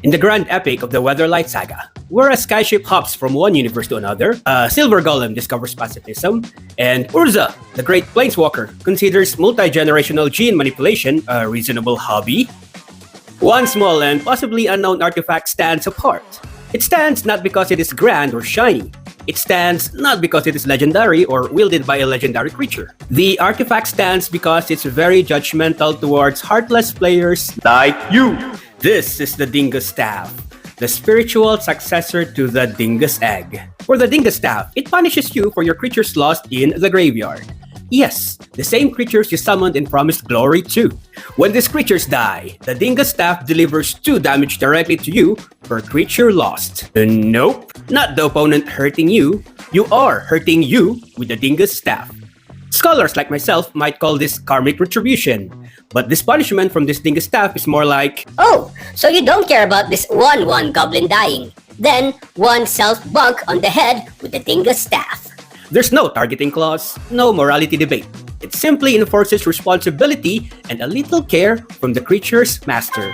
In the grand epic of the Weatherlight Saga, where a skyship hops from one universe to another, a silver golem discovers pacifism, and Urza, the great planeswalker, considers multi-generational gene manipulation a reasonable hobby, one small and possibly unknown artifact stands apart. It stands not because it is grand or shiny. It stands not because it is legendary or wielded by a legendary creature. The artifact stands because it's very judgmental towards heartless players like you. This is the Dingus Staff, the spiritual successor to the Dingus Egg. For the Dingus Staff, it punishes you for your creatures lost in the graveyard. Yes, the same creatures you summoned and promised glory to. When these creatures die, the Dingus Staff delivers 2 damage directly to you per creature lost. Nope, not the opponent hurting you. You are hurting you with the Dingus Staff. Scholars like myself might call this karmic retribution, but this punishment from this Dingus Staff is more like, oh, so you don't care about this 1/1 goblin dying. Then, 1 self-bunk on the head with the Dingus Staff. There's no targeting clause, no morality debate. It simply enforces responsibility and a little care from the creature's master.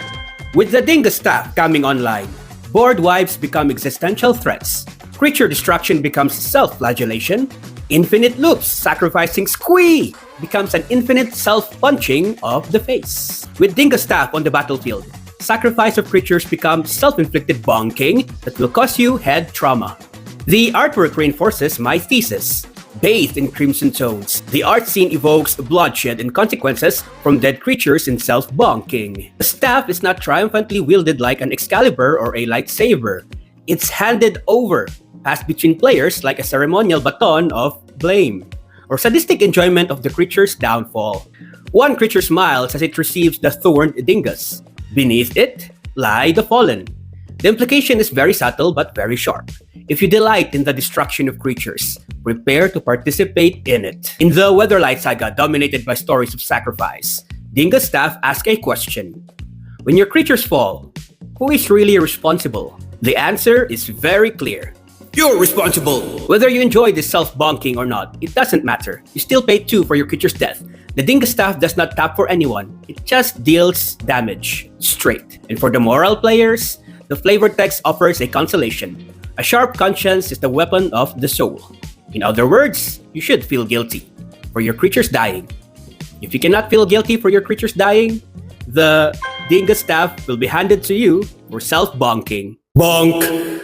With the Dingus Staff coming online, board wipes become existential threats. Creature destruction becomes self-flagellation. Infinite loops sacrificing Squee becomes an infinite self-punching of the face. With Dingus Staff on the battlefield, sacrifice of creatures becomes self-inflicted bonking that will cause you head trauma. The artwork reinforces my thesis. Bathed in crimson tones, the art scene evokes bloodshed and consequences from dead creatures in self-bonking. The staff is not triumphantly wielded like an Excalibur or a lightsaber. It's handed over, passed between players like a ceremonial baton of blame, or sadistic enjoyment of the creature's downfall. One creature smiles as it receives the thorned Dingus. Beneath it lie the fallen. The implication is very subtle but very sharp. If you delight in the destruction of creatures, prepare to participate in it. In the Weatherlight Saga dominated by stories of sacrifice, Dingus Staff asks a question. When your creatures fall, who is really responsible? The answer is very clear. You're responsible! Whether you enjoy this self-bonking or not, it doesn't matter. You still pay 2 for your creature's death. The Dingus Staff does not tap for anyone. It just deals damage, straight. And for the moral players, the flavor text offers a consolation. A sharp conscience is the weapon of the soul. In other words, you should feel guilty for your creatures dying. If you cannot feel guilty for your creatures dying, the Dingus Staff will be handed to you for self-bonking. Bonk!